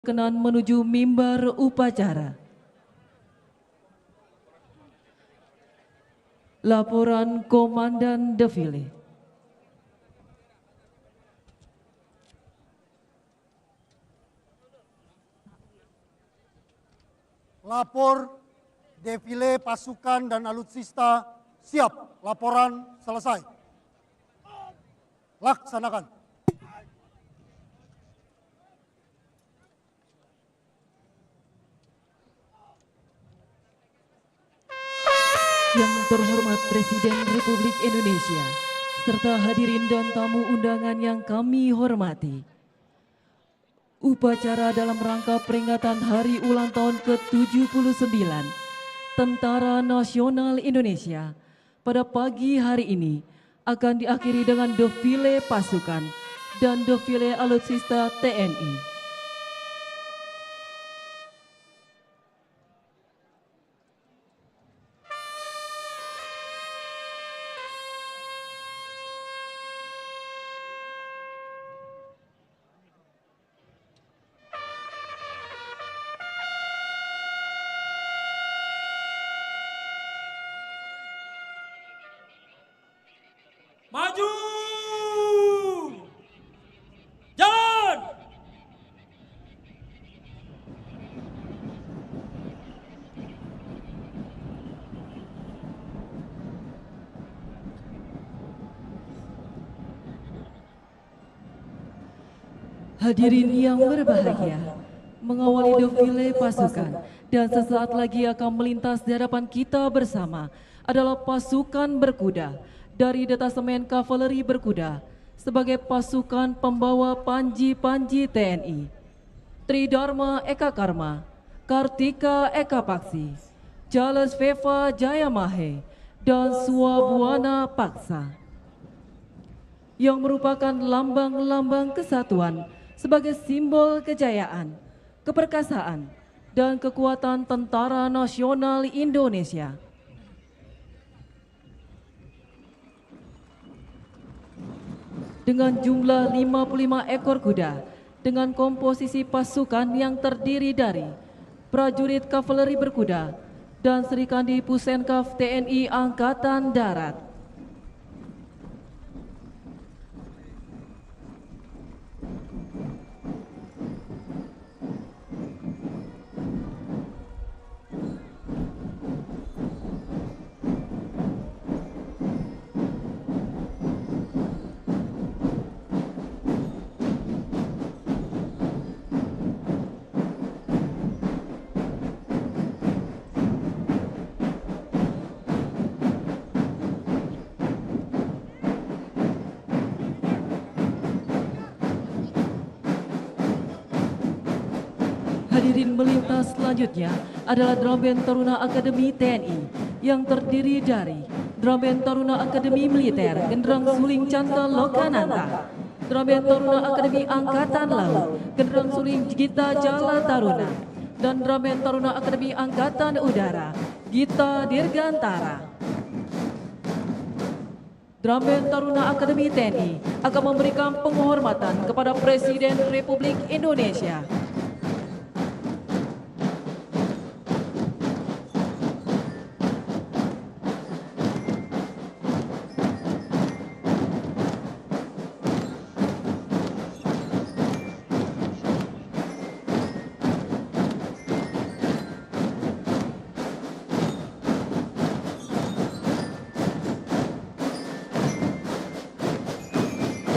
Berkenan menuju mimbar upacara. Laporan Komandan Defile. Lapor defile pasukan dan alutsista siap. Laporan selesai. Laksanakan. Yang terhormat Presiden Republik Indonesia, serta hadirin dan tamu undangan yang kami hormati. Upacara dalam rangka peringatan Hari Ulang Tahun ke-79 Tentara Nasional Indonesia pada pagi hari ini akan diakhiri dengan defile pasukan dan defile alutsista TNI. Maju! Jalan! Hadirin yang berbahagia, mengawali defile pasukan dan sesaat lagi akan melintas di hadapan kita bersama adalah pasukan berkuda dari Detasemen Kavaleri Berkuda sebagai pasukan pembawa panji-panji TNI. Tridharma Eka Karma, Kartika Eka Paksi, Charles Veva Jayamahe, dan Swabuana Paksa. Yang merupakan lambang-lambang kesatuan sebagai simbol kejayaan, keperkasaan, dan kekuatan Tentara Nasional Indonesia. Dengan jumlah 55 ekor kuda, dengan komposisi pasukan yang terdiri dari prajurit kavaleri berkuda dan Serikandi Pusenkaf TNI Angkatan Darat. Hadirin, melintas selanjutnya adalah Drum Band Taruna Akademi TNI yang terdiri dari Drum Band Taruna Akademi Militer Genderang Suling Canta Lokananta, Drum Band Taruna Akademi Angkatan Laut Genderang Suling Gita Jala Taruna, dan Drum Band Taruna Akademi Angkatan Udara Gita Dirgantara. Drum Band Taruna Akademi TNI akan memberikan penghormatan kepada Presiden Republik Indonesia.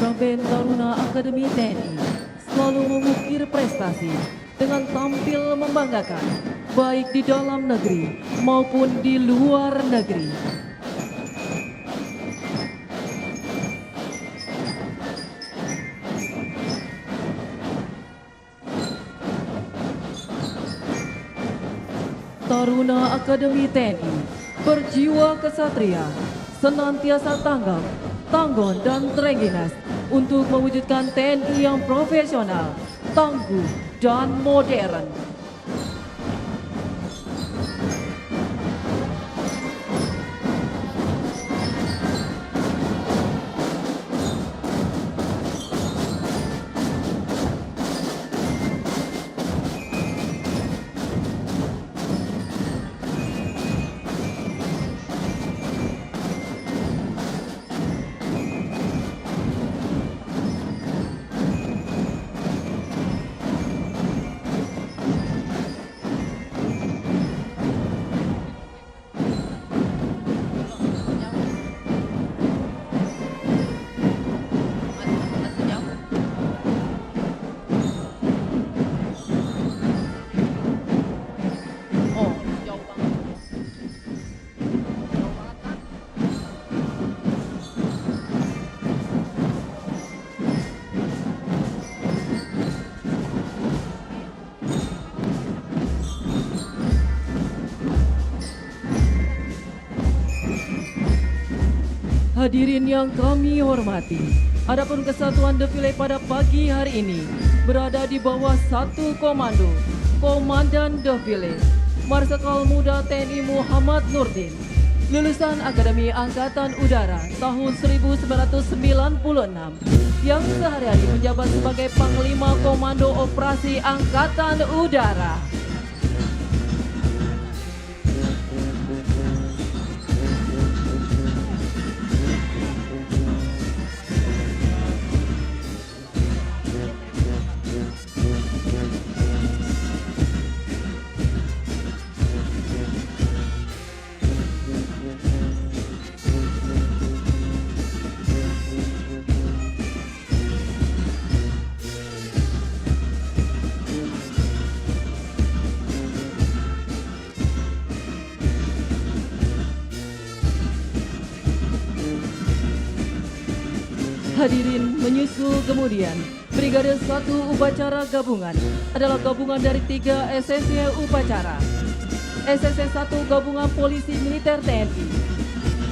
Drum Band Taruna Akademi TNI selalu mengukir prestasi dengan tampil membanggakan, baik di dalam negeri maupun di luar negeri. Taruna Akademi TNI berjiwa kesatria, senantiasa tanggap, tangguh, dan terengginas untuk mewujudkan TNI yang profesional, tangguh, dan modern. Hadirin yang kami hormati, adapun kesatuan defile pada pagi hari ini berada di bawah satu komando, Komandan Defile Marsikal Muda TNI Muhammad Nurdin, lulusan Akademi Angkatan Udara tahun 1996, yang sehari-hari menjabat sebagai Panglima Komando Operasi Angkatan Udara. Hadirin, menyusul kemudian Brigade 1 Upacara Gabungan adalah gabungan dari 3 SSY Upacara. SSY 1 Gabungan Polisi Militer TNI.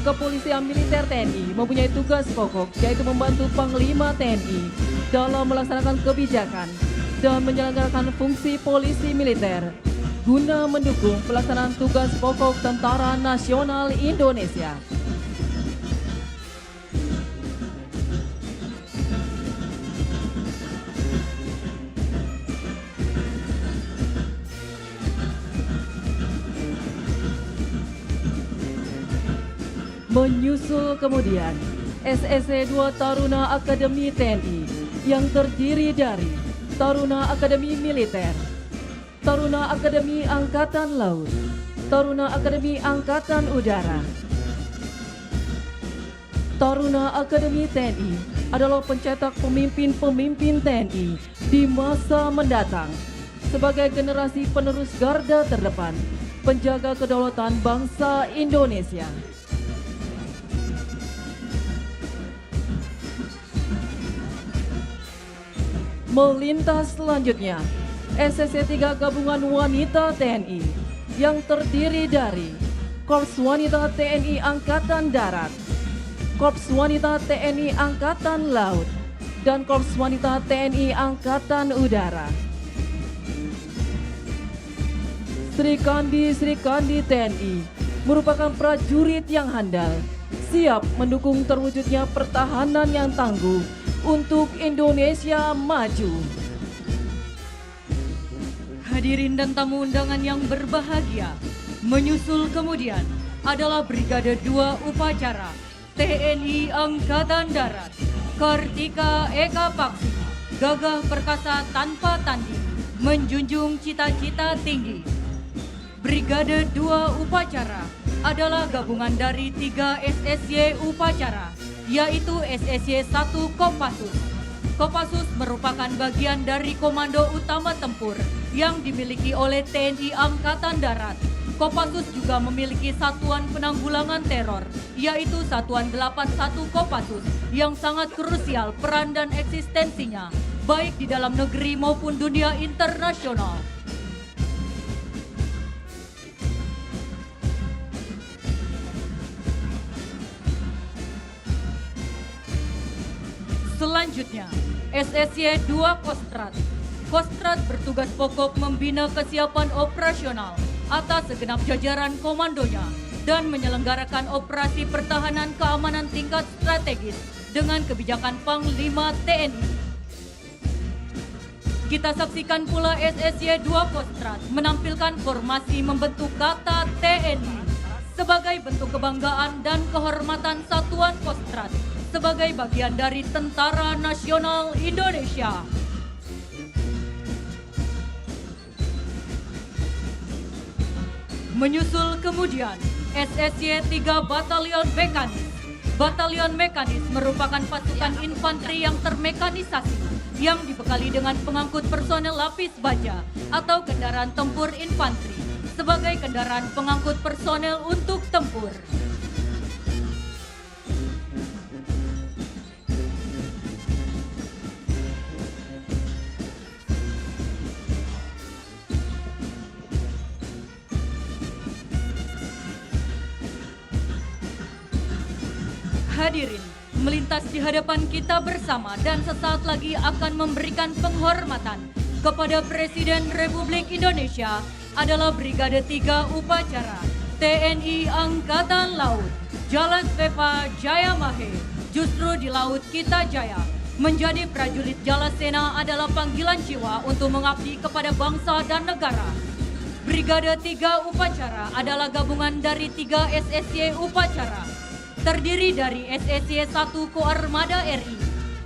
Kepolisian Militer TNI mempunyai tugas pokok yaitu membantu Panglima TNI dalam melaksanakan kebijakan dan menjalankan fungsi polisi militer guna mendukung pelaksanaan tugas pokok Tentara Nasional Indonesia. Menyusul kemudian SSC 2 Taruna Akademi TNI yang terdiri dari Taruna Akademi Militer, Taruna Akademi Angkatan Laut, Taruna Akademi Angkatan Udara. Taruna Akademi TNI adalah pencetak pemimpin-pemimpin TNI di masa mendatang sebagai generasi penerus garda terdepan, penjaga kedaulatan bangsa Indonesia. Melintas selanjutnya, SSC 3 Gabungan Wanita TNI yang terdiri dari Korps Wanita TNI Angkatan Darat, Korps Wanita TNI Angkatan Laut, dan Korps Wanita TNI Angkatan Udara. Sri Kandi TNI merupakan prajurit yang handal, siap mendukung terwujudnya pertahanan yang tangguh untuk Indonesia maju. Hadirin dan tamu undangan yang berbahagia, menyusul kemudian adalah Brigade 2 Upacara TNI Angkatan Darat, Kartika Eka Paksi, gagah perkasa tanpa tanding, menjunjung cita-cita tinggi. Brigade 2 Upacara adalah gabungan dari 3 SSY Upacara, yaitu SSY 1 Kopassus. Kopassus merupakan bagian dari Komando Utama Tempur yang dimiliki oleh TNI Angkatan Darat. Kopassus juga memiliki Satuan Penanggulangan Teror, yaitu Satuan 81 Kopassus, yang sangat krusial peran dan eksistensinya, baik di dalam negeri maupun dunia internasional. Selanjutnya, SSY 2 Kostrat. Kostrat bertugas pokok membina kesiapan operasional atas segenap jajaran komandonya dan menyelenggarakan operasi pertahanan keamanan tingkat strategis dengan kebijakan Panglima TNI. Kita saksikan pula SSY 2 Kostrat menampilkan formasi membentuk kata TNI sebagai bentuk kebanggaan dan kehormatan Satuan Kostrat sebagai bagian dari Tentara Nasional Indonesia. Menyusul kemudian SSY 3 Batalion Mekanis. Batalion Mekanis merupakan pasukan infanteri yang termekanisasi yang dibekali dengan pengangkut personel lapis baja atau kendaraan tempur infanteri sebagai kendaraan pengangkut personel untuk tempur. Hadirin, melintas di hadapan kita bersama dan sesaat lagi akan memberikan penghormatan kepada Presiden Republik Indonesia adalah Brigade 3 Upacara TNI Angkatan Laut Jalan Sveva Jaya Mahe. Justru di Laut kita jaya. Menjadi prajurit Jalasena adalah panggilan jiwa untuk mengabdi kepada bangsa dan negara. Brigade 3 Upacara adalah gabungan dari 3 SSY Upacara. Terdiri dari SSY 1 Koarmada RI,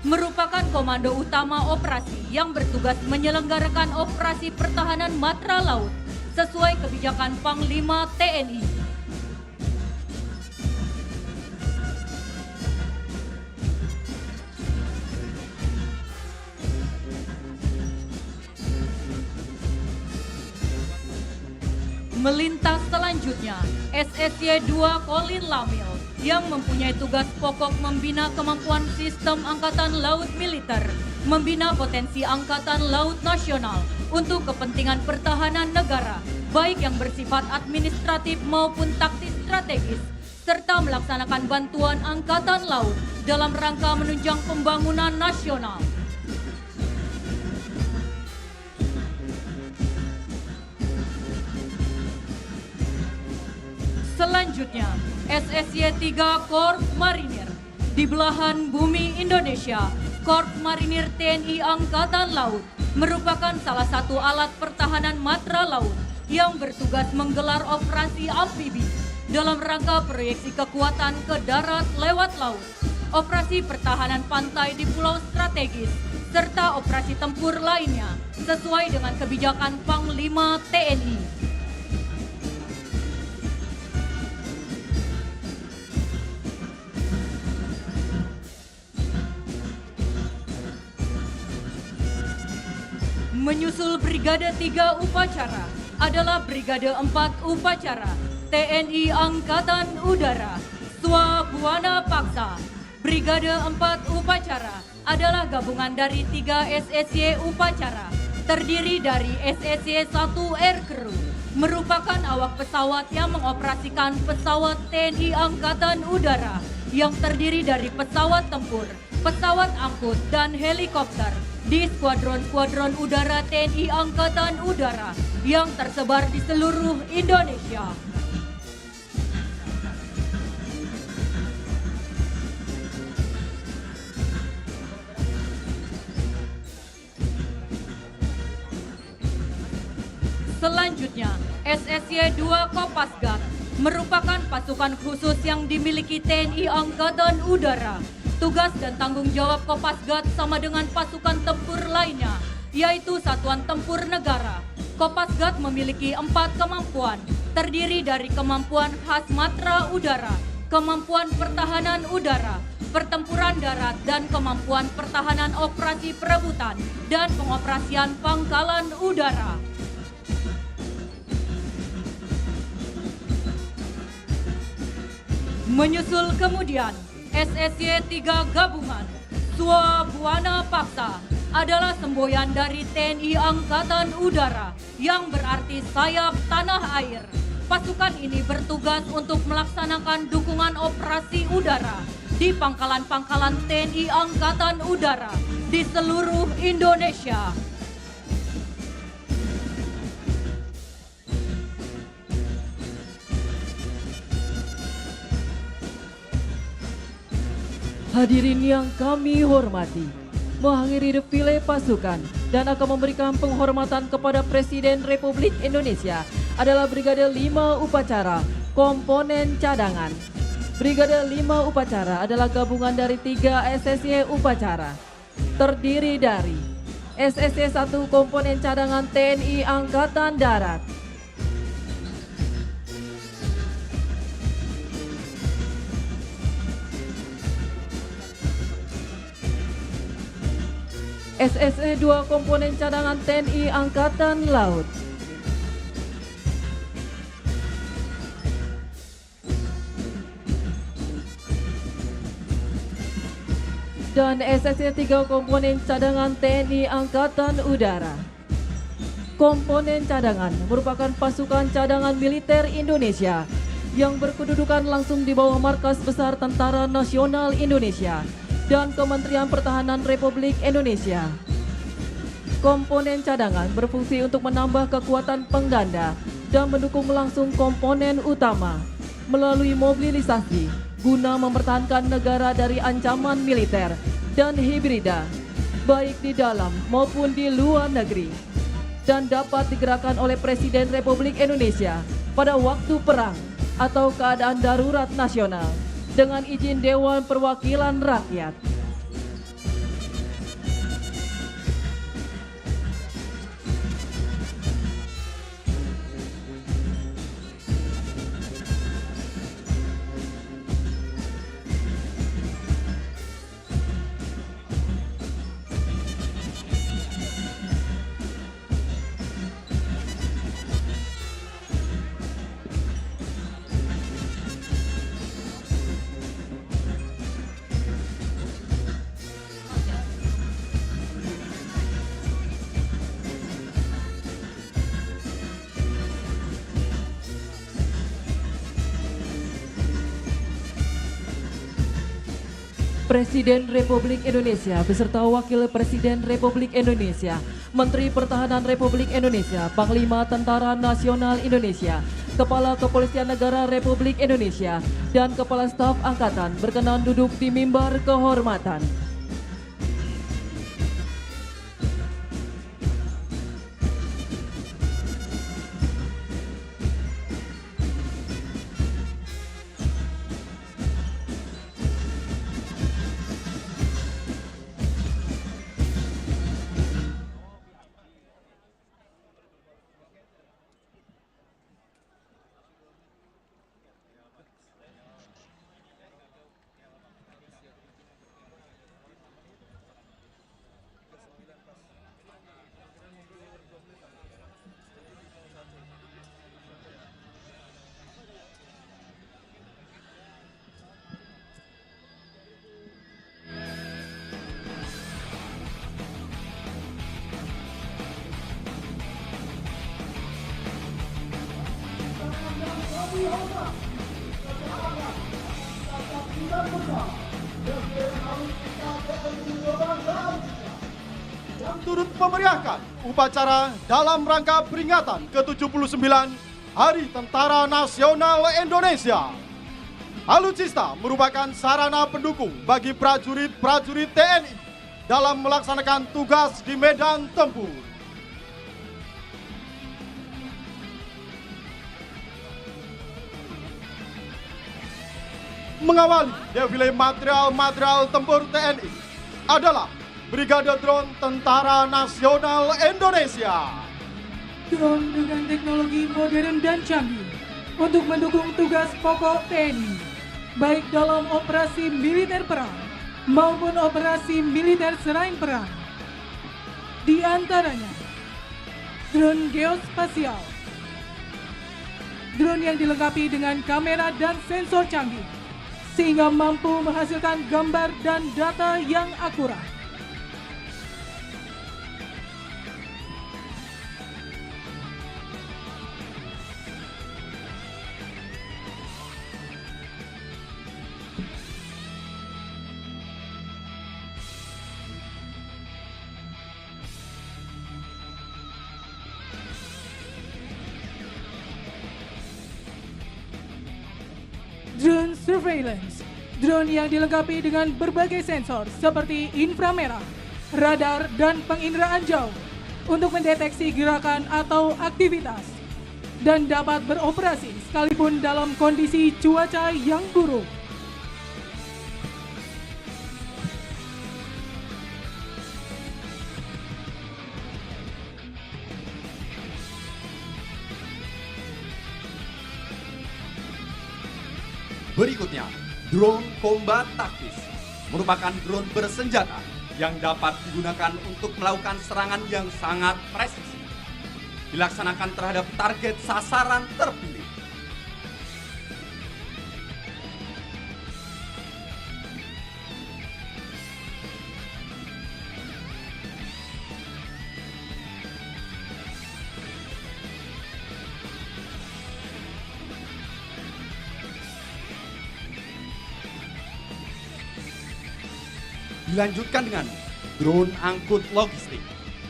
merupakan komando utama operasi yang bertugas menyelenggarakan operasi pertahanan matra laut sesuai kebijakan Panglima TNI. Melintas selanjutnya, SSY 2 Kolin Lamil yang mempunyai tugas pokok membina kemampuan sistem Angkatan Laut Militer, membina potensi Angkatan Laut Nasional untuk kepentingan pertahanan negara, baik yang bersifat administratif maupun taktis strategis, serta melaksanakan bantuan Angkatan Laut dalam rangka menunjang pembangunan nasional. Selanjutnya, SSY 3 Korps Marinir di belahan bumi Indonesia. Korps Marinir TNI Angkatan Laut merupakan salah satu alat pertahanan matra laut yang bertugas menggelar operasi amfibi dalam rangka proyeksi kekuatan ke darat lewat laut, operasi pertahanan pantai di pulau strategis, serta operasi tempur lainnya sesuai dengan kebijakan Panglima TNI. Menyusul Brigade 3 Upacara adalah Brigade 4 Upacara TNI Angkatan Udara Swabuana Paksa. Brigade 4 Upacara adalah gabungan dari 3 SSY Upacara, terdiri dari SSY 1 Air Crew, merupakan awak pesawat yang mengoperasikan pesawat TNI Angkatan Udara yang terdiri dari pesawat tempur, pesawat angkut, dan helikopter di skuadron-skuadron udara TNI Angkatan Udara yang tersebar di seluruh Indonesia. Selanjutnya, SSY 2 Kopasgat merupakan pasukan khusus yang dimiliki TNI Angkatan Udara. Tugas dan tanggung jawab Kopasgat sama dengan pasukan tempur lainnya, yaitu Satuan Tempur Negara. Kopasgat memiliki 4 kemampuan, terdiri dari kemampuan khas matra udara, kemampuan pertahanan udara, pertempuran darat, dan kemampuan pertahanan operasi perebutan dan pengoperasian pangkalan udara. Menyusul kemudian, SSY 3 Gabungan Swabuana Paksa adalah semboyan dari TNI Angkatan Udara yang berarti sayap tanah air. Pasukan ini bertugas untuk melaksanakan dukungan operasi udara di pangkalan-pangkalan TNI Angkatan Udara di seluruh Indonesia. Hadirin yang kami hormati, mengakhiri defile pasukan dan akan memberikan penghormatan kepada Presiden Republik Indonesia adalah Brigade 5 Upacara Komponen Cadangan. Brigade 5 Upacara adalah gabungan dari 3 SSY Upacara, terdiri dari SSY 1 Komponen Cadangan TNI Angkatan Darat, SSY 2 Komponen Cadangan TNI Angkatan Laut, dan SSY 3 Komponen Cadangan TNI Angkatan Udara. Komponen cadangan merupakan pasukan cadangan militer Indonesia yang berkedudukan langsung di bawah Markas Besar Tentara Nasional Indonesia dan Kementerian Pertahanan Republik Indonesia. Komponen cadangan berfungsi untuk menambah kekuatan pengganda dan mendukung langsung komponen utama melalui mobilisasi guna mempertahankan negara dari ancaman militer dan hibrida, baik di dalam maupun di luar negeri, dan dapat digerakkan oleh Presiden Republik Indonesia pada waktu perang atau keadaan darurat nasional dengan izin Dewan Perwakilan Rakyat. Presiden Republik Indonesia beserta Wakil Presiden Republik Indonesia, Menteri Pertahanan Republik Indonesia, Panglima Tentara Nasional Indonesia, Kepala Kepolisian Negara Republik Indonesia, dan Kepala Staf Angkatan berkenan duduk di mimbar kehormatan. Yang turut memeriahkan upacara dalam rangka peringatan ke-79 Hari Tentara Nasional Indonesia. Alutsista merupakan sarana pendukung bagi prajurit-prajurit TNI dalam melaksanakan tugas di medan tempur. Mengawali defile material tempur TNI adalah Brigade Drone Tentara Nasional Indonesia. Drone dengan teknologi modern dan canggih untuk mendukung tugas pokok TNI, baik dalam operasi militer perang maupun operasi militer selain perang. Di antaranya, drone geospasial, drone yang dilengkapi dengan kamera dan sensor canggih, sehingga mampu menghasilkan gambar dan data yang akurat. Drone surveillance, drone yang dilengkapi dengan berbagai sensor seperti inframerah, radar, dan penginderaan jauh untuk mendeteksi gerakan atau aktivitas dan dapat beroperasi sekalipun dalam kondisi cuaca yang buruk. Berikutnya, drone combat taktis merupakan drone bersenjata yang dapat digunakan untuk melakukan serangan yang sangat presisi, dilaksanakan terhadap target sasaran terpilih. Dilanjutkan dengan drone angkut logistik,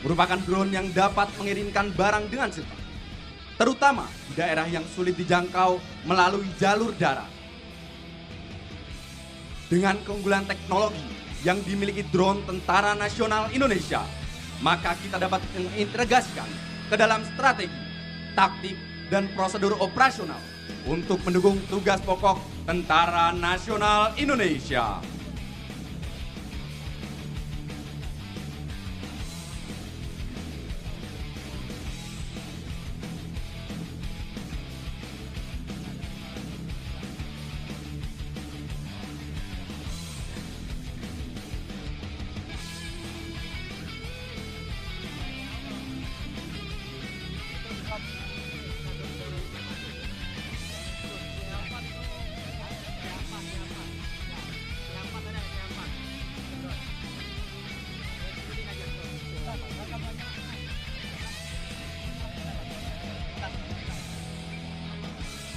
merupakan drone yang dapat mengirimkan barang dengan cepat, terutama di daerah yang sulit dijangkau melalui jalur darat. Dengan keunggulan teknologi yang dimiliki drone Tentara Nasional Indonesia, maka kita dapat mengintegrasikan ke dalam strategi, taktik, dan prosedur operasional untuk mendukung tugas pokok Tentara Nasional Indonesia.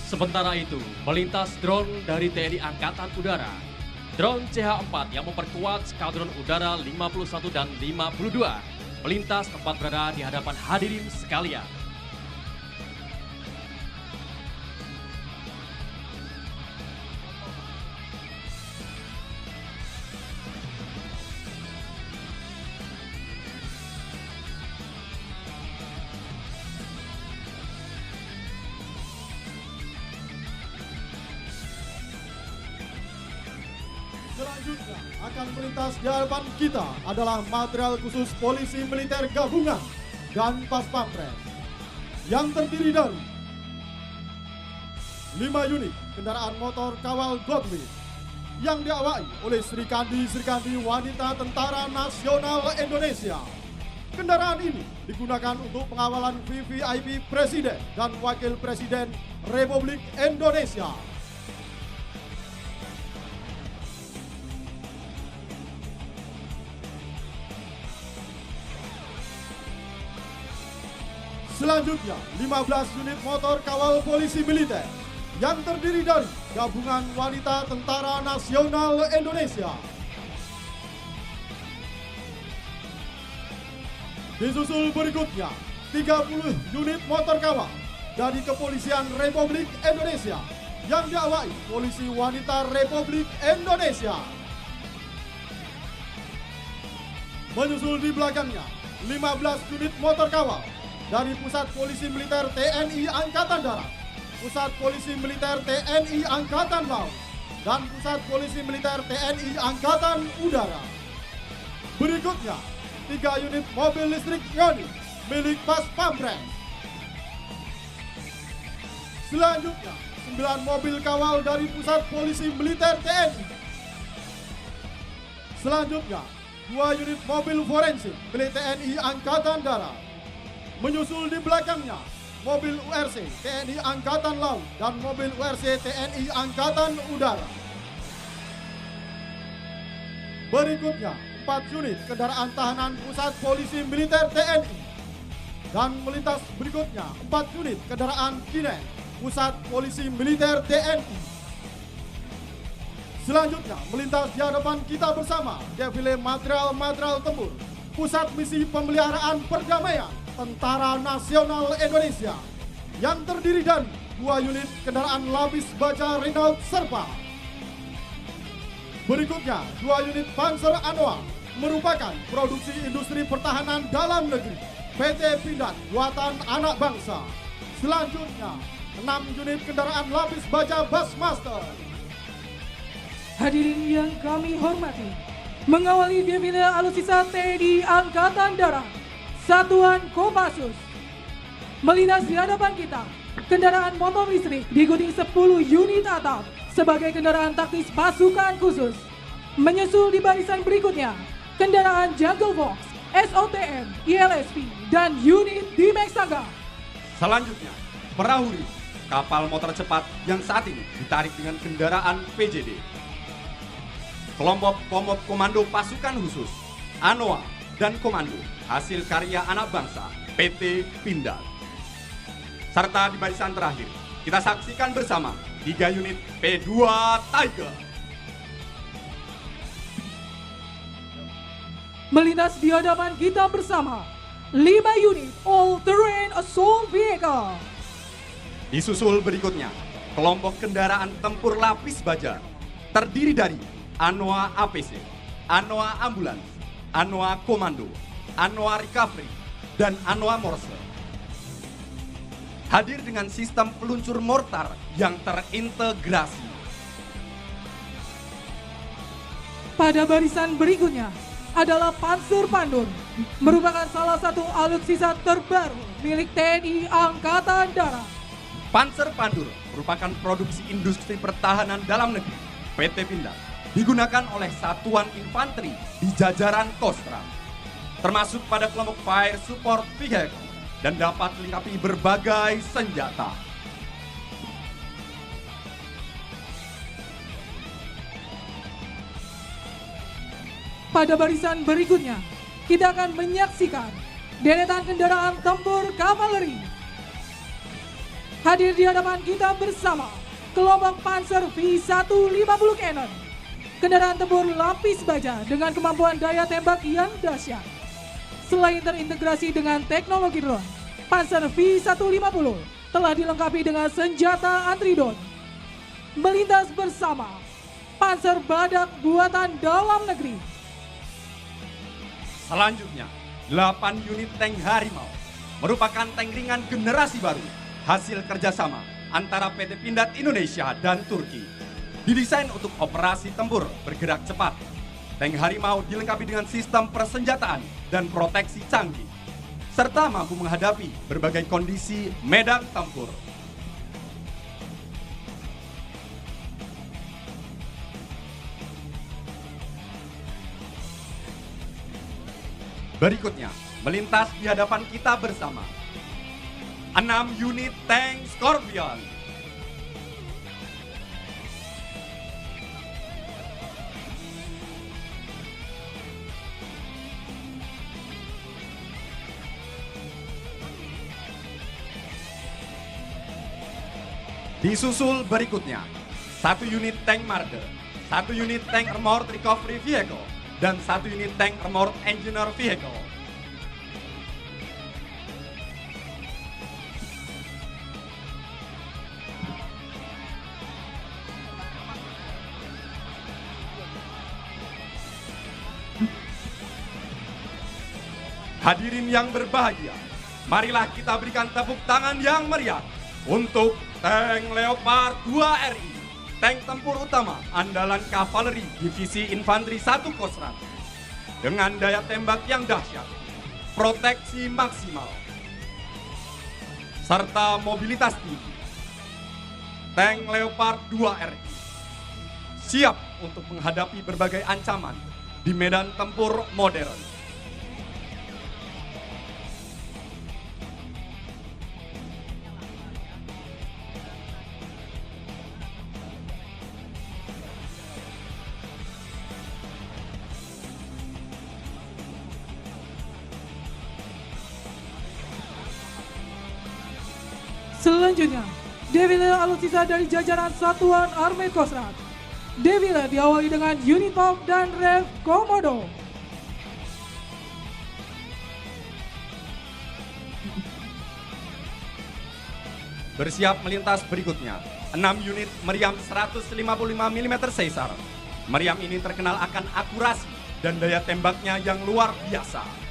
Sementara itu, melintas drone dari TNI Angkatan Udara. Drone CH-4 yang memperkuat Skadron Udara 51 dan 52 melintas tempat berada di hadapan hadirin sekalian. Selanjutnya akan melintas di hadapan kita adalah material khusus Polisi Militer Gabungan dan Pas Pampres yang terdiri dari 5 unit kendaraan motor kawal Godwin yang diawaki oleh Sri Kandi wanita Tentara Nasional Indonesia. Kendaraan ini digunakan untuk pengawalan VVIP Presiden dan Wakil Presiden Republik Indonesia. Selanjutnya, 15 unit motor kawal polisi militer yang terdiri dari Gabungan Wanita Tentara Nasional Indonesia. Disusul berikutnya, 30 unit motor kawal dari Kepolisian Republik Indonesia yang diawaki Polisi Wanita Republik Indonesia. Menyusul di belakangnya, 15 unit motor kawal dari Pusat Polisi Militer TNI Angkatan Darat, Pusat Polisi Militer TNI Angkatan Laut, dan Pusat Polisi Militer TNI Angkatan Udara. Berikutnya, 3 unit mobil listrik Yoni milik Pas Pampres. Selanjutnya, 9 mobil kawal dari Pusat Polisi Militer TNI. Selanjutnya, 2 unit mobil forensik milik TNI Angkatan Darat. Menyusul di belakangnya, mobil URC TNI Angkatan Laut dan mobil URC TNI Angkatan Udara. Berikutnya, 4 unit kendaraan tahanan Pusat Polisi Militer TNI. Dan melintas berikutnya, 4 unit kendaraan Kinen Pusat Polisi Militer TNI. Selanjutnya, melintas di hadapan kita bersama, defile material tempur Pusat Misi Pemeliharaan Perdamaian Tentara Nasional Indonesia yang terdiri dari 2 unit kendaraan lapis baja Renault Serpa. Berikutnya, 2 unit Panzer Anoa merupakan produksi industri pertahanan dalam negeri PT Pindad buatan anak bangsa. Selanjutnya, 6 unit kendaraan lapis baja Bassmaster. Hadirin yang kami hormati, mengawali defile alutsista TNI Angkatan Darat, Satuan Kopassus. Melintas di hadapan kita, kendaraan motor listrik diikuti 10 unit atap sebagai kendaraan taktis pasukan khusus. Menyusul di barisan berikutnya, kendaraan Jungle Fox, SOTM, ILSP, dan unit D-Max Saga. Selanjutnya, perahu Ring, kapal motor cepat yang saat ini ditarik dengan kendaraan PJD. Kelompok komando pasukan khusus, Anoa, dan Komando hasil karya anak bangsa PT Pindad. Serta di barisan terakhir, kita saksikan bersama 3 unit P2 Tiger. melintas di hadapan kita bersama 5 unit all-terrain assault vehicle. Disusul berikutnya, kelompok kendaraan tempur lapis baja terdiri dari Anoa APC, Anoa Ambulans, Anoa Komando, Anoa Recovery, dan Anoa Morse. Hadir dengan sistem peluncur mortar yang terintegrasi. Pada barisan berikutnya adalah Panzer Pandur, merupakan salah satu alutsista terbaru milik TNI Angkatan Darat. Panzer Pandur merupakan produksi industri pertahanan dalam negeri PT Pindad, digunakan oleh satuan infanteri di jajaran Kostrat, termasuk pada kelompok Fire Support Vehicle dan dapat dilengkapi berbagai senjata. Pada barisan berikutnya, kita akan menyaksikan deretan kendaraan tempur kavaleri. Hadir di hadapan kita bersama kelompok Panzer V150 Cannon, kendaraan tempur lapis baja dengan kemampuan daya tembak yang dahsyat. Selain terintegrasi dengan teknologi drone, Panzer V150 telah dilengkapi dengan senjata anti-drone. Melintas bersama Panzer Badak buatan dalam negeri. Selanjutnya, 8 unit tank Harimau merupakan tank ringan generasi baru hasil kerjasama antara PT Pindad Indonesia dan Turki. Didesain untuk operasi tempur bergerak cepat. Tank Harimau dilengkapi dengan sistem persenjataan dan proteksi canggih, serta mampu menghadapi berbagai kondisi medan tempur. Berikutnya, melintas di hadapan kita bersama 6 unit tank Scorpion. Disusul berikutnya 1 unit tank Marder, 1 unit tank Armored Recovery Vehicle, dan 1 unit tank Armored Engineer Vehicle. Hadirin yang berbahagia, marilah kita berikan tepuk tangan yang meriah untuk tank Leopard 2 RI, tank tempur utama andalan kavaleri Divisi Infanteri 1 Kostrat, dengan daya tembak yang dahsyat, proteksi maksimal, serta mobilitas tinggi. Tank Leopard 2 RI siap untuk menghadapi berbagai ancaman di medan tempur modern. Selanjutnya, defile alutsista dari jajaran Satuan Armet Kostrat. Defile diawali dengan unit pop dan rev komodo. Bersiap melintas berikutnya, 6 unit meriam 155 mm Caesar. Meriam ini terkenal akan akurasi dan daya tembaknya yang luar biasa.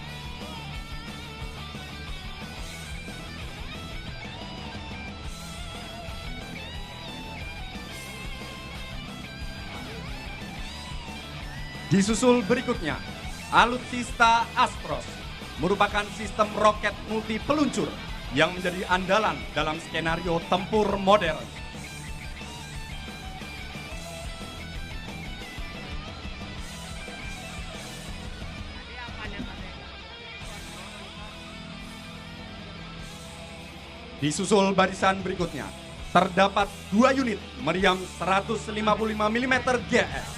Disusul berikutnya, alutsista Astros merupakan sistem roket multi peluncur yang menjadi andalan dalam skenario tempur modern. Disusul barisan berikutnya, terdapat 2 unit meriam 155 mm GS.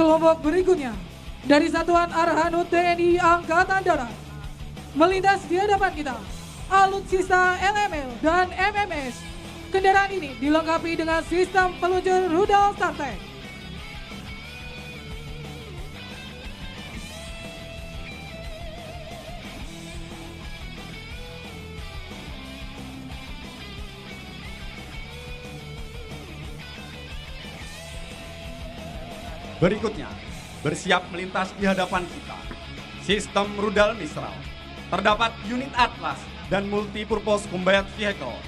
Kelompok berikutnya dari Satuan Arhanud TNI Angkatan Darat. Melintas di hadapan kita, alutsista LML dan MMS. Kendaraan ini dilengkapi dengan sistem peluncur rudal StarTech. Berikutnya, bersiap melintas di hadapan kita, sistem rudal Mistral. Terdapat unit Atlas dan Multipurpose Combat Vehicle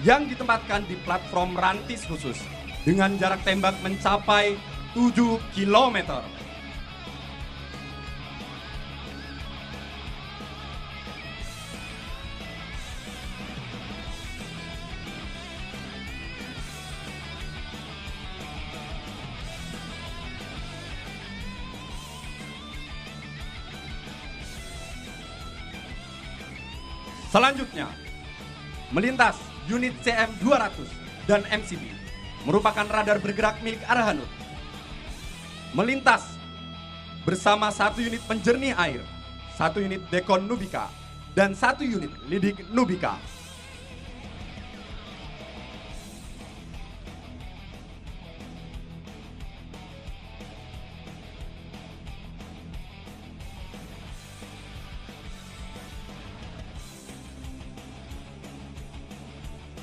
yang ditempatkan di platform rantis khusus dengan jarak tembak mencapai 7 km. Selanjutnya, melintas unit CM200 dan MCB merupakan radar bergerak milik Arhanud. Melintas bersama 1 unit penjernih air, 1 unit Dekon Nubika, dan 1 unit Lidik Nubika.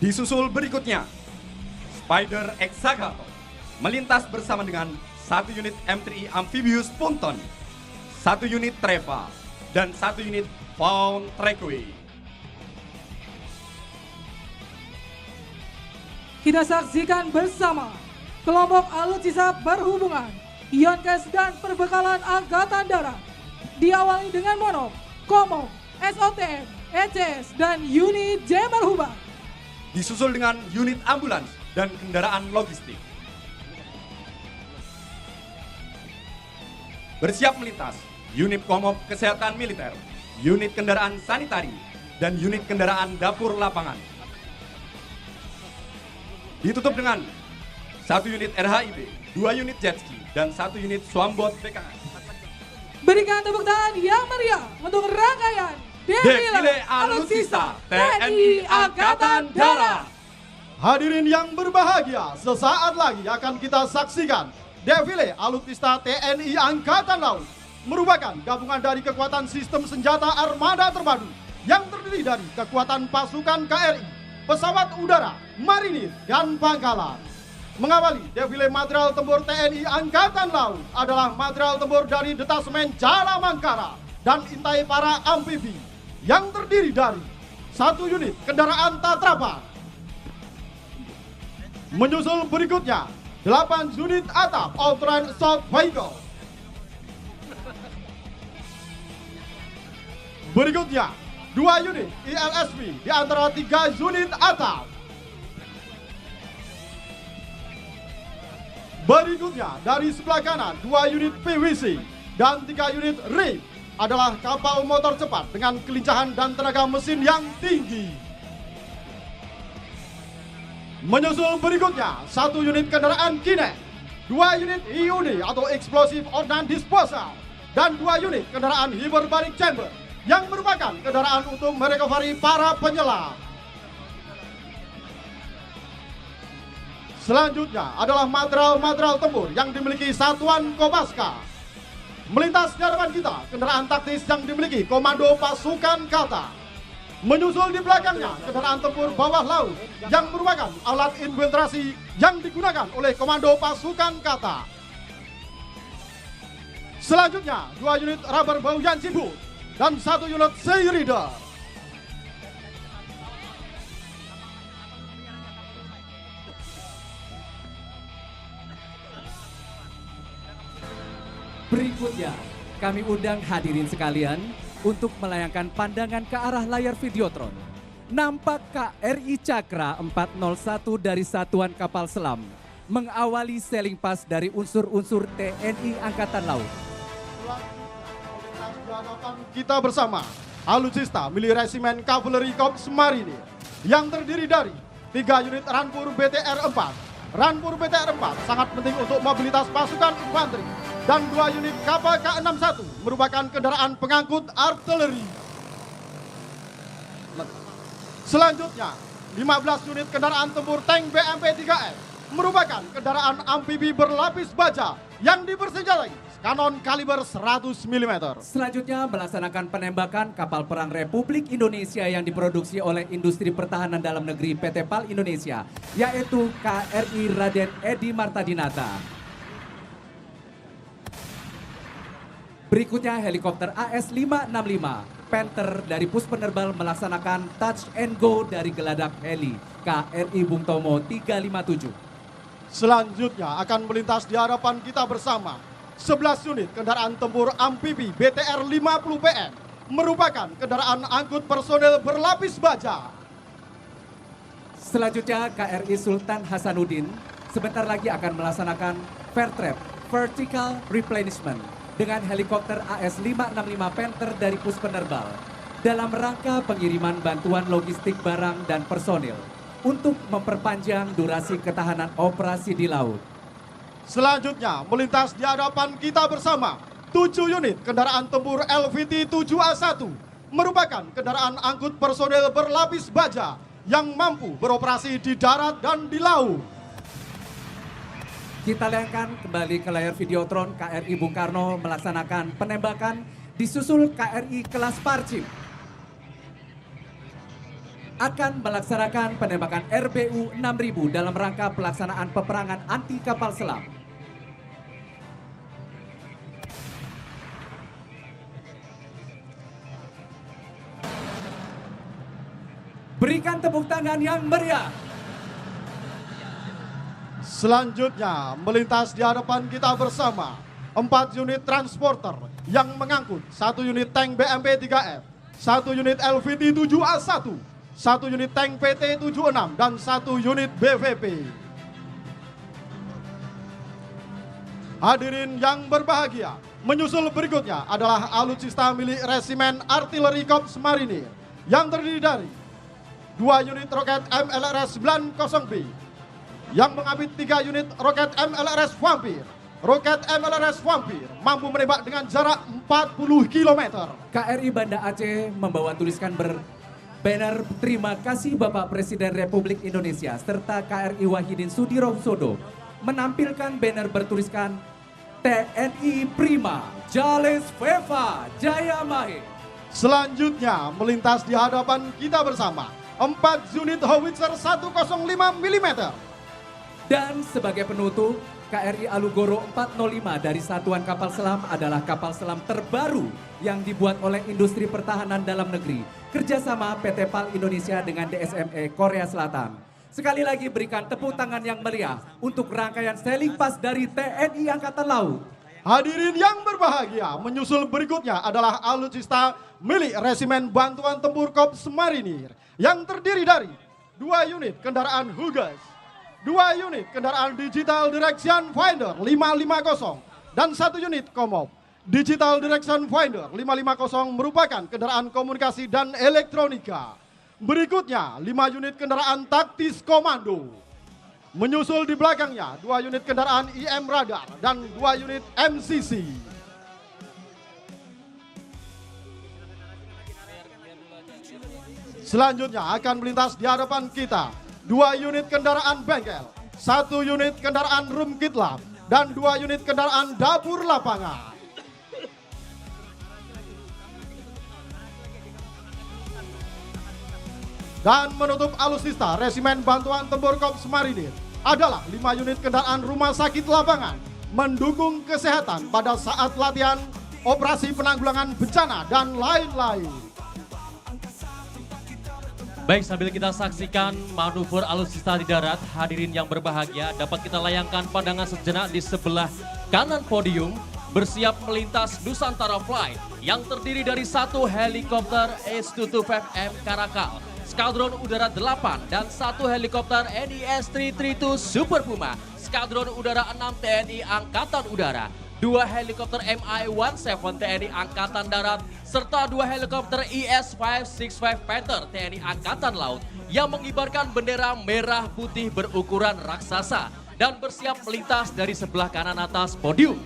Disusul berikutnya, Spider Exagato melintas bersama dengan 1 unit M3 Amphibious Punton, 1 unit Treva, dan 1 unit Faun Trackway. Kita saksikan bersama kelompok alutsista berhubungan, Yonkes dan perbekalan Angkatan Darat. Diawali dengan Monok, Komok, SOTM, ECS, dan unit Jammer Hubar. Disusul dengan unit ambulans dan kendaraan logistik. Bersiap melintas, unit Komop Kesehatan Militer, unit kendaraan sanitari, dan unit kendaraan dapur lapangan. Ditutup dengan 1 unit RHIB, 2 unit jet ski, dan 1 unit Swambot BKS. Berikan tepuk tangan yang meriah untuk rangkaian Defile Alutsista TNI Angkatan Darat. Hadirin yang berbahagia, sesaat lagi akan kita saksikan Defile Alutsista TNI Angkatan Laut, merupakan gabungan dari kekuatan sistem senjata armada terpadu yang terdiri dari kekuatan pasukan KRI, pesawat udara, marinir, dan pangkalan. Mengawali defile material tempur TNI Angkatan Laut adalah material tempur dari Detasemen Jala Mangkara dan Intai Para Amfibi yang terdiri dari 1 unit kendaraan Tatrapan. Menyusul berikutnya 8 unit atap all-terrain assault vehicle. Berikutnya 2 unit ILSV di antara 3 unit atap. Berikutnya dari sebelah kanan 2 unit PWC dan 3 unit RIP adalah kapal motor cepat dengan kelincahan dan tenaga mesin yang tinggi. Menyusul berikutnya 1 unit kendaraan Kinet, 2 unit IUD atau Explosive Ordnance Disposal, dan 2 unit kendaraan Hyperbaric Chamber yang merupakan kendaraan untuk merecovery para penyelam. Selanjutnya adalah material-material tempur yang dimiliki Satuan Kopaska. Melintas di hadapan kita, kendaraan taktis yang dimiliki Komando Pasukan Kata. Menyusul di belakangnya, kendaraan tempur bawah laut yang merupakan alat infiltrasi yang digunakan oleh Komando Pasukan Kata. Selanjutnya, 2 unit rubber Bauyan Cibut dan 1 unit Sea Reader. Berikutnya, kami undang hadirin sekalian untuk melayangkan pandangan ke arah layar Videotron. Nampak KRI Cakra 401 dari Satuan Kapal Selam mengawali sailing pass dari unsur-unsur TNI Angkatan Laut. Kita bersama alutsista milik Resimen Cavalry Corps Marinir yang terdiri dari 3 unit Rampur BTR 4. Rampur BTR 4 sangat penting untuk mobilitas pasukan infanteri dan 2 unit kapal K61 merupakan kendaraan pengangkut artileri. Selanjutnya, 15 unit kendaraan tempur tank BMP-3F merupakan kendaraan amfibi berlapis baja yang dipersenjatai kanon kaliber 100 mm. Selanjutnya melaksanakan penembakan kapal perang Republik Indonesia yang diproduksi oleh Industri Pertahanan Dalam Negeri PT PAL Indonesia, yaitu KRI Raden Edi Martadinata. Berikutnya helikopter AS-565 Panther dari Pus Penerbal melaksanakan touch and go dari geladak heli KRI Bung Tomo 357. Selanjutnya akan melintas di hadapan kita bersama 11 unit kendaraan tempur amfibi BTR 50 PM merupakan kendaraan angkut personel berlapis baja. Selanjutnya KRI Sultan Hasanuddin sebentar lagi akan melaksanakan fair trap vertical replenishment dengan helikopter AS-565 Panther dari Pus Penerbal dalam rangka pengiriman bantuan logistik barang dan personil untuk memperpanjang durasi ketahanan operasi di laut. Selanjutnya melintas di hadapan kita bersama 7 unit kendaraan tempur LVT 7A1 merupakan kendaraan angkut personel berlapis baja yang mampu beroperasi di darat dan di laut. Kita layangkan kembali ke layar Videotron. KRI Bung Karno melaksanakan penembakan disusul KRI kelas Parchim akan melaksanakan penembakan RBU 6000 dalam rangka pelaksanaan peperangan anti kapal selam. Berikan tepuk tangan yang meriah. Selanjutnya melintas di hadapan kita bersama 4 unit transporter yang mengangkut 1 unit tank BMP-3F, 1 unit LVT 7A1, 1 unit tank PT-76 dan 1 unit BVP. Hadirin yang berbahagia, menyusul berikutnya adalah alutsista milik Resimen Artileri Korps Marinir yang terdiri dari 2 unit roket MLRS 90B yang mengapit 3 unit roket MLRS Vampir. Roket MLRS Vampir mampu menembak dengan jarak 40 km. KRI Banda Aceh membawa tuliskan banner terima kasih Bapak Presiden Republik Indonesia serta KRI Wahidin Sudirohusodo menampilkan banner bertuliskan TNI Prima Jales Veva Jaya Mahe. Selanjutnya melintas di hadapan kita bersama 4 unit howitzer 105 mm. Dan sebagai penutup, KRI Alugoro 405 dari Satuan Kapal Selam adalah kapal selam terbaru yang dibuat oleh Industri Pertahanan Dalam Negeri kerjasama PT PAL Indonesia dengan DSME Korea Selatan. Sekali lagi berikan tepuk tangan yang meriah untuk rangkaian sailing pass dari TNI Angkatan Laut. Hadirin yang berbahagia, menyusul berikutnya adalah alutsista milik Resimen Bantuan Tempur Korps Marinir yang terdiri dari 2 unit kendaraan Hugas, 2 unit kendaraan Digital Direction Finder 550 dan 1 unit Komop. Digital Direction Finder 550 merupakan kendaraan komunikasi dan elektronika. Berikutnya 5 unit kendaraan taktis komando. Menyusul di belakangnya 2 unit kendaraan IM Radar dan 2 unit MCC. Selanjutnya akan melintas di hadapan kita 2 unit kendaraan bengkel, 1 unit kendaraan room kit lab, dan 2 unit kendaraan dapur lapangan. Dan menutup alutsista Resimen Bantuan Tempur Korps Marinir adalah 5 unit kendaraan rumah sakit lapangan mendukung kesehatan pada saat latihan, operasi penanggulangan bencana, dan lain-lain. Baik, sambil kita saksikan manuver alutsista di darat, hadirin yang berbahagia, dapat kita layangkan pandangan sejenak di sebelah kanan podium, bersiap melintas Nusantara Flight yang terdiri dari 1 helikopter S-225M Karakal, Skadron Udara 8 dan 1 helikopter NIS-332 Super Puma, Skadron Udara 6 TNI Angkatan Udara, 2 helikopter Mi-17 TNI Angkatan Darat, serta 2 helikopter IS-565 Panther TNI Angkatan Laut yang mengibarkan bendera merah putih berukuran raksasa dan bersiap melintas dari sebelah kanan atas podium.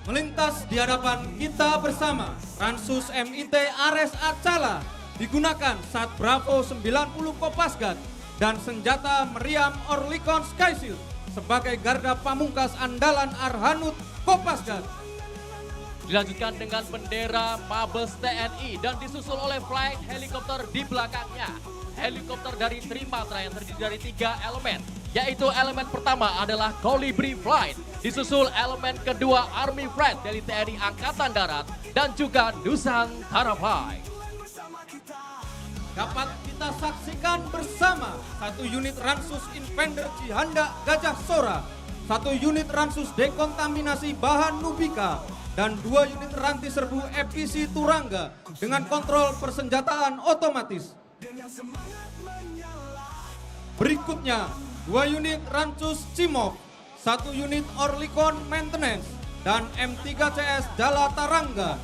Melintas di hadapan kita bersama, Ransus MIT Ares Acala digunakan saat Bravo 90 Kopasgat dan senjata meriam Orlikon Skyshield sebagai garda pamungkas andalan Arhanud Kopasgat. Dilanjutkan dengan bendera Mabes TNI dan disusul oleh flight helikopter di belakangnya. Helikopter dari Trimatra yang terdiri dari 3 elemen, yaitu elemen pertama adalah Colibri Flight, disusul elemen kedua Army Flight dari TNI Angkatan Darat dan juga Nusantara Flight. Dapat kita saksikan bersama 1 unit Ransus Infender Cihanda Gajah Sora, 1 unit Ransus Dekontaminasi Bahan Nubika, dan 2 unit Ranti Serbu EPC Turangga dengan kontrol persenjataan otomatis. Berikutnya 2 unit Ransus Cimok, 1 unit Orlikon Maintenance, dan M3CS Dala Tarangga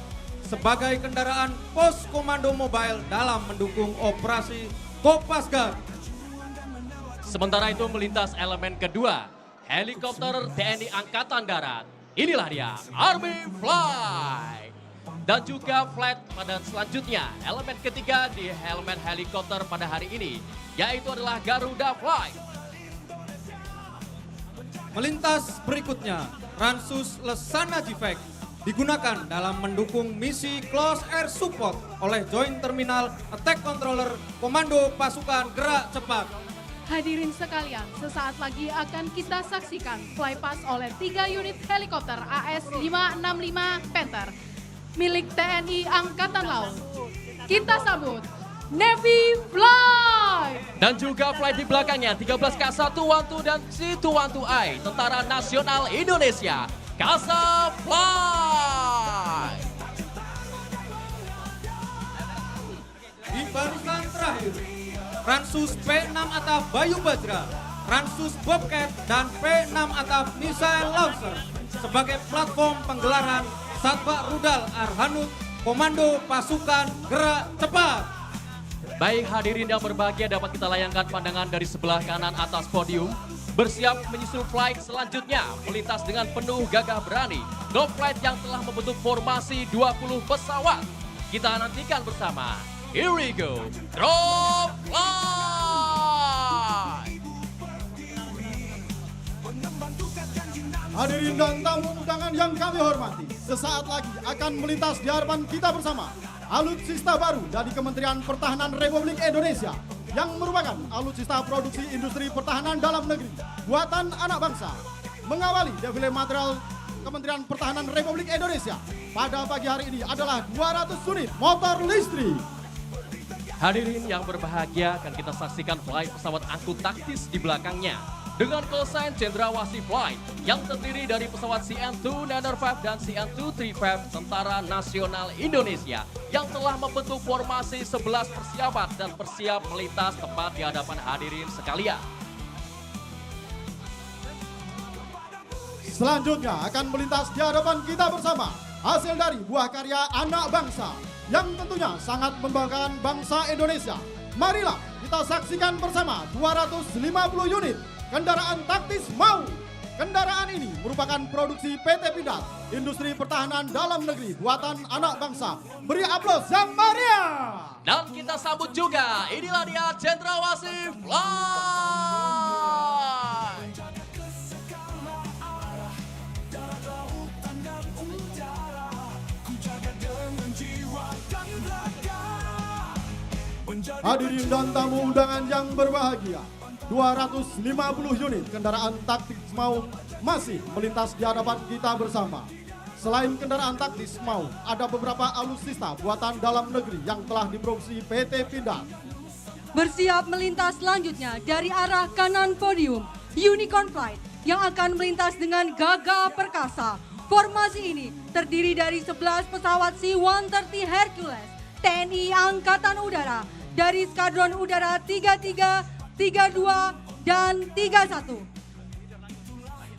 sebagai kendaraan pos komando mobile dalam mendukung operasi Kopasgat. Sementara itu melintas elemen kedua, helikopter TNI Angkatan Darat. Inilah dia, Army Flight. Dan juga flight pada selanjutnya, elemen ketiga di elemen helikopter pada hari ini, yaitu adalah Garuda Flight. Melintas berikutnya, Ransus Lesana Jifek digunakan dalam mendukung misi Close Air Support oleh Joint Terminal Attack Controller Komando Pasukan Gerak Cepat. Hadirin sekalian, sesaat lagi akan kita saksikan flypast oleh 3 unit helikopter AS-565 Panther milik TNI Angkatan Laut. Kita sambut Navy Flight. Dan juga flight di belakangnya 13K112 dan C212I Tentara Nasional Indonesia, Kasa Flight. Di barisan terakhir, Ransus P6 Atap Bayu Bajra, Ransus Bobcat, dan P6 Atap Missile Launcher sebagai platform penggelaran Satbak Rudal Arhanud Komando Pasukan Gerak Cepat. Baik hadirin yang berbahagia, dapat kita layangkan pandangan dari sebelah kanan atas podium. Bersiap menyusul flight selanjutnya, melintas dengan penuh gagah berani. Drop flight yang telah membentuk formasi 20 pesawat. Kita nantikan bersama. Here we go, drop flight! Hadirin dan tamu undangan yang kami hormati, sesaat lagi akan melintas di hadapan kita bersama alutsista baru dari Kementerian Pertahanan Republik Indonesia yang merupakan alutsista produksi industri pertahanan dalam negeri buatan anak bangsa. Mengawali defile material Kementerian Pertahanan Republik Indonesia pada pagi hari ini adalah 200 unit motor listrik. Hadirin yang berbahagia, akan kita saksikan flight pesawat angkut taktis di belakangnya. Dengan callsign Cendrawasih Flight yang terdiri dari pesawat CN2 Nader 5 dan CN2 35 Tentara Nasional Indonesia yang telah membentuk formasi 11 persiapan dan bersiap melintas tepat di hadapan hadirin sekalian. Selanjutnya akan melintas di hadapan kita bersama hasil dari buah karya anak bangsa yang tentunya sangat membanggakan bangsa Indonesia. Marilah kita saksikan bersama 250 unit kendaraan taktis MAU. Kendaraan ini merupakan produksi PT Pindad, industri pertahanan dalam negeri buatan anak bangsa. Beri aplaus yang meriah. Dan kita sambut juga, inilah dia Cendrawasih Flight. Hadirin dan tamu undangan yang berbahagia, 250 unit kendaraan taktis MAU masih melintas di hadapan kita bersama. Selain kendaraan taktis MAU, ada beberapa alutsista buatan dalam negeri yang telah diproduksi PT Pindad. Bersiap melintas selanjutnya dari arah kanan podium, Unicorn Flight yang akan melintas dengan gagah perkasa. Formasi ini terdiri dari 11 pesawat C-130 Hercules TNI Angkatan Udara dari Skadron Udara 33, 32, dan 31.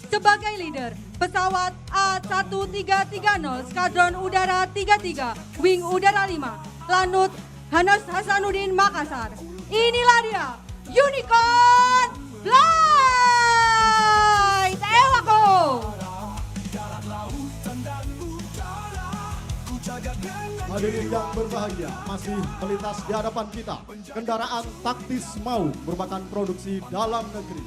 Sebagai leader, pesawat A1330 Skadron Udara 33, Wing Udara 5, Lanut Hanas Hasanuddin Makassar. Inilah dia, Unicorn Flight! Ewako! Hadirin yang berbahagia, masih melintas di hadapan kita kendaraan taktis MAU merupakan produksi dalam negeri.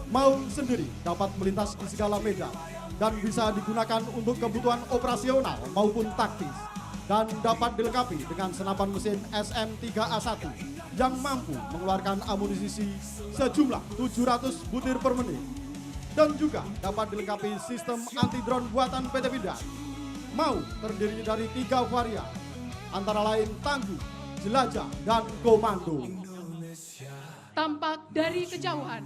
MAU sendiri dapat melintas di segala medan dan bisa digunakan untuk kebutuhan operasional maupun taktis, dan dapat dilengkapi dengan senapan mesin SM3A1 yang mampu mengeluarkan amunisi sejumlah 700 butir per menit, dan juga dapat dilengkapi sistem anti-drone buatan PT Pindad. MAU terdiri dari 3 varian, antara lain tangguh, jelajah, dan komando. Tampak dari kejauhan,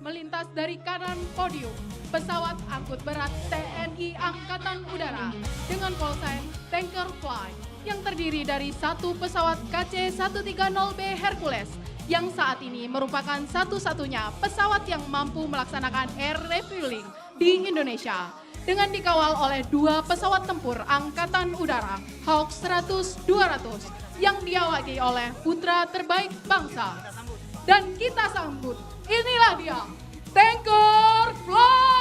melintas dari kanan podium, pesawat angkut berat TNI Angkatan Udara dengan callsign Tanker Fly yang terdiri dari 1 pesawat KC-130B Hercules yang saat ini merupakan satu-satunya pesawat yang mampu melaksanakan air refueling di Indonesia, dengan dikawal oleh 2 pesawat tempur Angkatan Udara Hawk 100-200 yang diawaki oleh putra terbaik bangsa. Dan kita sambut, inilah dia, Tanker Fly!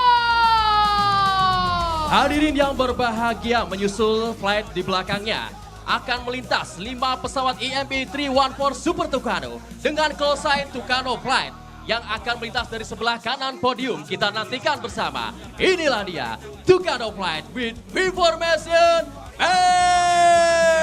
Hadirin yang berbahagia, menyusul flight di belakangnya akan melintas 5 pesawat EMP-314 Super Tucano dengan callsign Tucano Flight yang akan melintas dari sebelah kanan podium. Kita nantikan bersama. Inilah dia, Tucano Flight with Information Ace!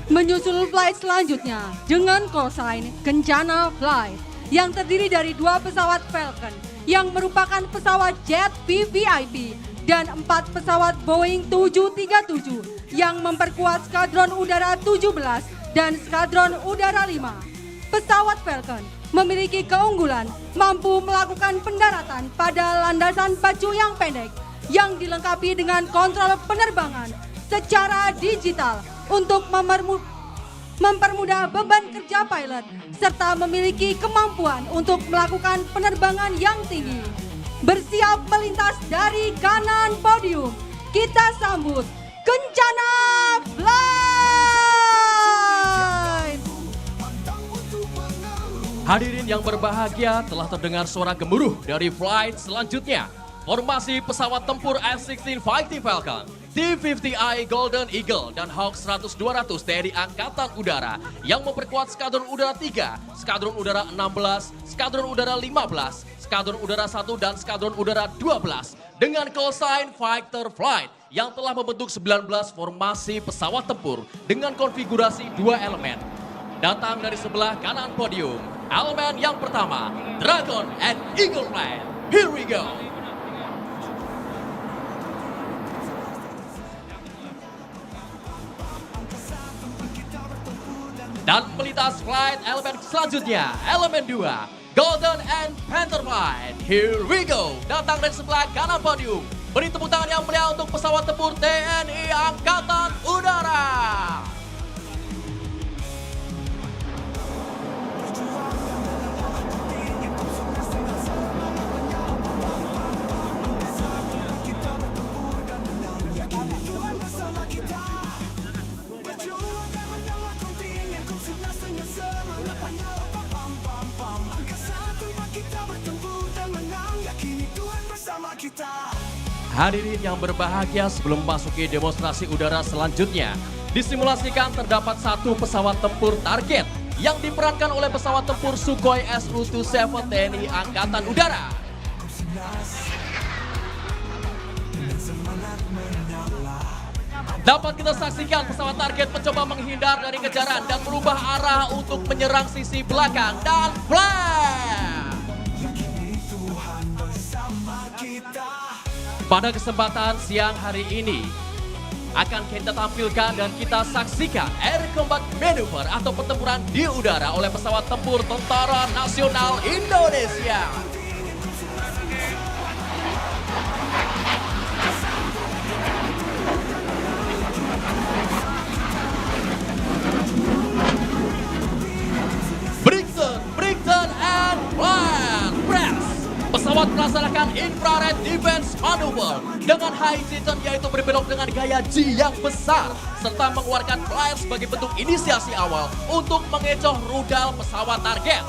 Menyusul flight selanjutnya dengan callsign Kencana Flight yang terdiri dari 2 pesawat Falcon yang merupakan pesawat jet VVIP dan 4 pesawat Boeing 737 yang memperkuat Skadron Udara 17 dan Skadron Udara 5. Pesawat Falcon memiliki keunggulan mampu melakukan pendaratan pada landasan pacu yang pendek yang dilengkapi dengan kontrol penerbangan secara digital untuk mempermudah beban kerja pilot serta memiliki kemampuan untuk melakukan penerbangan yang tinggi. Bersiap melintas dari kanan podium, kita sambut Kencana Flight! Hadirin yang berbahagia, telah terdengar suara gemuruh dari flight selanjutnya. Formasi pesawat tempur F-16 Fighting Falcon, T-50I Golden Eagle, dan Hawk 100-200 TNI Angkatan Udara yang memperkuat Skadron Udara 3, Skadron Udara 16, Skadron Udara 15, Skadron Udara 1, dan Skadron Udara 12 dengan callsign Fighter Flight yang telah membentuk 19 formasi pesawat tempur dengan konfigurasi 2 elemen. Datang dari sebelah kanan podium, elemen yang pertama, Dragon and Eagle Flight. Here we go! Dan melintas flight elemen selanjutnya, elemen 2, Golden and Panther Flight. Here we go. Datang dari sebelah kanan podium. Beri tepuk tangan yang meriah untuk pesawat tempur TNI Angkatan Udara. Hadirin yang berbahagia, sebelum memasuki demonstrasi udara selanjutnya, disimulasikan terdapat 1 pesawat tempur target yang diperankan oleh pesawat tempur Sukhoi Su-27 TNI Angkatan Udara. Dapat kita saksikan pesawat target mencoba menghindar dari kejaran dan merubah arah untuk menyerang sisi belakang dan flare. Pada kesempatan siang hari ini akan kita tampilkan dan kita saksikan Air Combat Maneuver atau pertempuran di udara oleh pesawat tempur Tentara Nasional Indonesia. Brigton and Flight Press. Pesawat melaksanakan infrared defense maneuver dengan high season, yaitu berbelok dengan gaya G yang besar serta mengeluarkan flare sebagai bentuk inisiasi awal untuk mengecoh rudal pesawat target.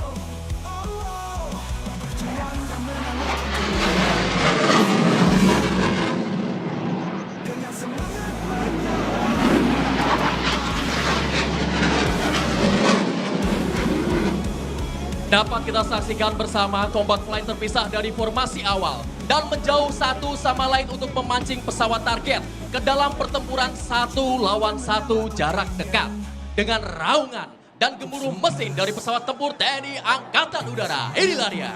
kita saksikan bersama combat flight terpisah dari formasi awal dan menjauh satu sama lain untuk memancing pesawat target ke dalam pertempuran 1 lawan 1 jarak dekat. Dengan raungan dan gemuruh mesin dari pesawat tempur TNI Angkatan Udara. Inilah dia.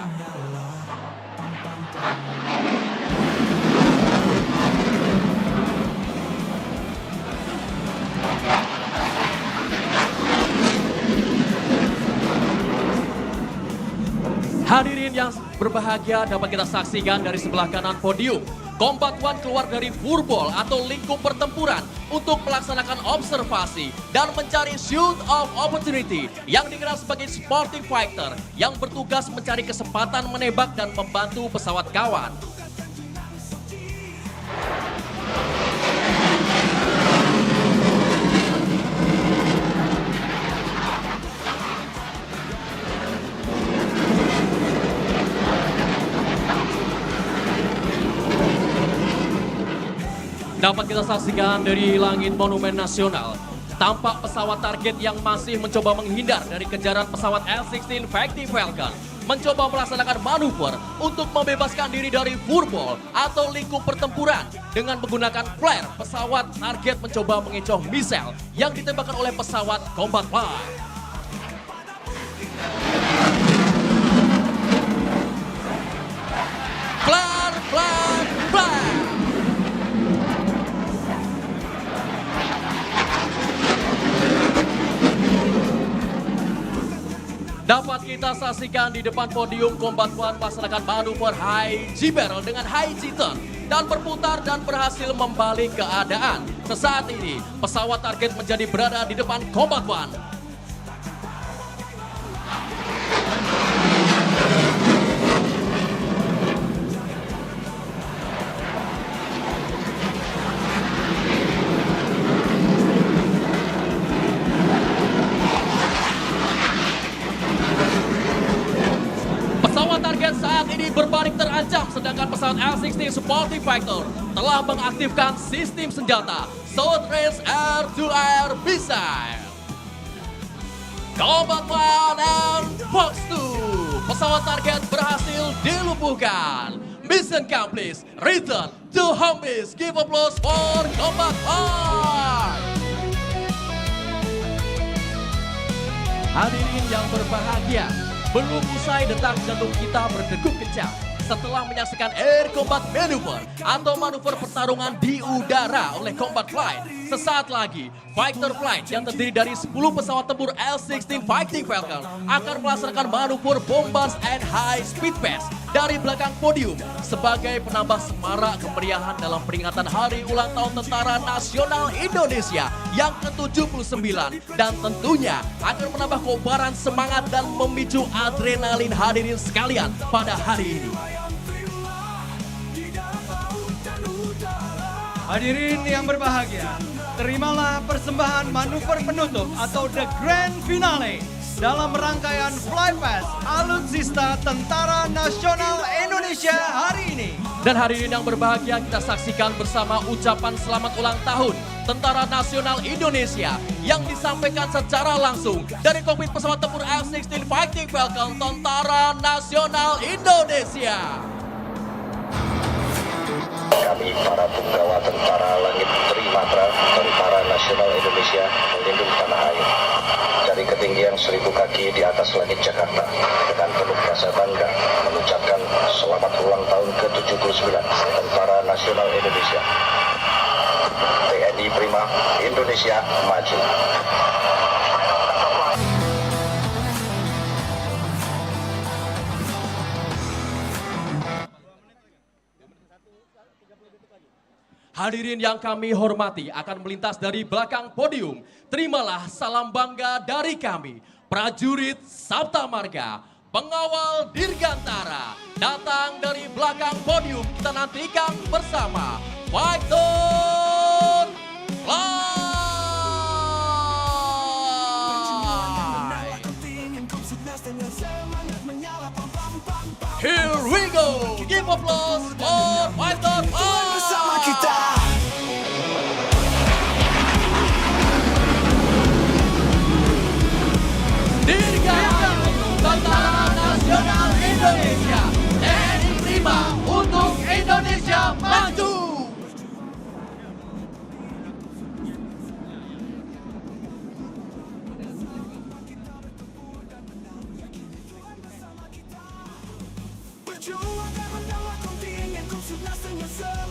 Hadirin yang berbahagia, dapat kita saksikan dari sebelah kanan podium. Combat One keluar dari furball atau lingkup pertempuran untuk melaksanakan observasi dan mencari shoot of opportunity yang dikenal sebagai sporting fighter yang bertugas mencari kesempatan menembak dan membantu pesawat kawan. Dapat kita saksikan dari langit Monumen Nasional, tampak pesawat target yang masih mencoba menghindar dari kejaran pesawat L-16 Fighting Falcon, mencoba melaksanakan manuver untuk membebaskan diri dari furball atau lingkup pertempuran. Dengan menggunakan flare, pesawat target mencoba mengecoh misel yang ditembakkan oleh pesawat combat flight. Flare, flare, flare. Dapat kita saksikan di depan podium Combat One melaksanakan manuver high G-barrel dengan high G-turn dan berputar dan berhasil membalik keadaan. Sesaat ini pesawat target menjadi berada di depan Combat One. Saat ini berbalik terancam, sedangkan pesawat L-16 Sporting Fighter telah mengaktifkan sistem senjata Short Range Air-to-Air Missile. Combat One and Fox 2, pesawat target berhasil dilumpuhkan. Mission complete, return to home base. Give applause for Combat One. Hadirin yang berbahagia, belum usai detak jantung kita berdegup kencang setelah menyaksikan air combat maneuver atau manuver pertarungan di udara oleh combat flight. Sesaat lagi, fighter flight yang terdiri dari 10 pesawat tempur L-16 Fighting Falcon akan melaksanakan manuver bombast and high speed pass dari belakang podium sebagai penambah semarak kemeriahan dalam peringatan Hari Ulang Tahun Tentara Nasional Indonesia yang ke-79 dan tentunya akan menambah kobaran semangat dan memicu adrenalin hadirin sekalian pada hari ini. Hadirin yang berbahagia, terimalah persembahan manuver penutup atau The Grand Finale dalam rangkaian Flypass Alutsista Tentara Nasional Indonesia hari ini. Dan hadirin yang berbahagia, kita saksikan bersama ucapan selamat ulang tahun Tentara Nasional Indonesia yang disampaikan secara langsung dari kokpit pesawat tempur F-16 Fighting Falcon Tentara Nasional Indonesia. Kami para punggawa Tentara Langit Trimatra Tentara Nasional Indonesia melindung tanah air dari ketinggian 1000 kaki di atas langit Jakarta dengan penuh rasa bangga mengucapkan selamat ulang tahun ke-79 Tentara Nasional Indonesia. TNI Prima, Indonesia Maju. Hadirin yang kami hormati, akan melintas dari belakang podium. Terimalah salam bangga dari kami, prajurit Sabta Marga, pengawal Dirgantara. Datang dari belakang podium, kita nantikan bersama Fighter Fly. Here we go, give applause for Fighter Fly. Dirgantara Tentara Nasional Indonesia. TNI Prima untuk Indonesia maju.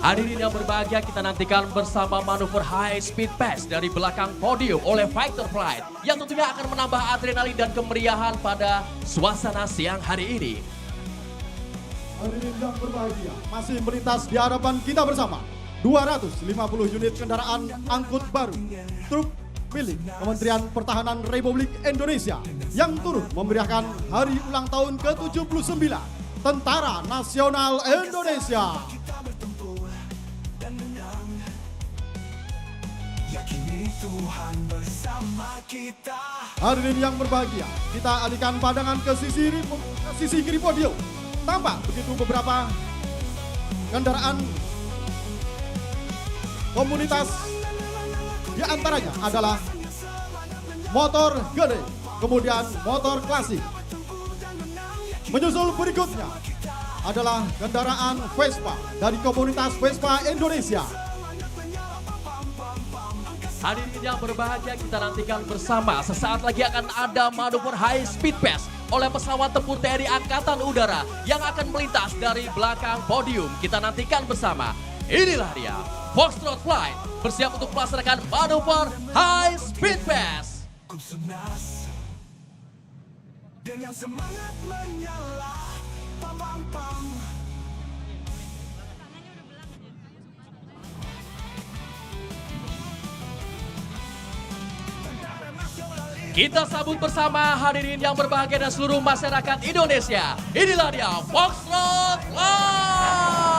Hadirin yang berbahagia, kita nantikan bersama manuver high speed pass dari belakang podium oleh Fighter Flight yang tentunya akan menambah adrenalin dan kemeriahan pada suasana siang hari ini. Hadirin yang berbahagia, masih melintas di hadapan kita bersama 250 unit kendaraan angkut baru truk milik Kementerian Pertahanan Republik Indonesia yang turut memeriahkan hari ulang tahun ke-79 Tentara Nasional Indonesia. Hadirin yang berbahagia, kita alihkan pandangan ke sisi kiri podium. Tampak begitu beberapa kendaraan komunitas, di antaranya adalah motor gede, kemudian motor klasik. Menyusul berikutnya adalah kendaraan Vespa dari komunitas Vespa Indonesia. Hadirin yang berbahagia, kita nantikan bersama. Sesaat lagi akan ada manuver high speed pass oleh pesawat tempur TNI Angkatan Udara yang akan melintas dari belakang podium. Kita nantikan bersama. Inilah dia, Foxtrot Flight bersiap untuk melaksanakan manuver high speed pass. Dengan semangat menyala, pam pam pam. Kita sambut bersama hadirin yang berbahagia dan seluruh masyarakat Indonesia. Inilah dia, Foxtrot Flight.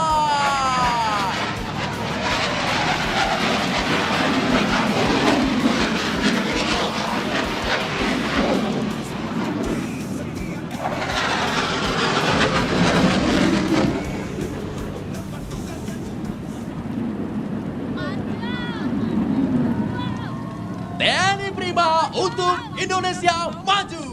TNI Prima untuk Indonesia maju.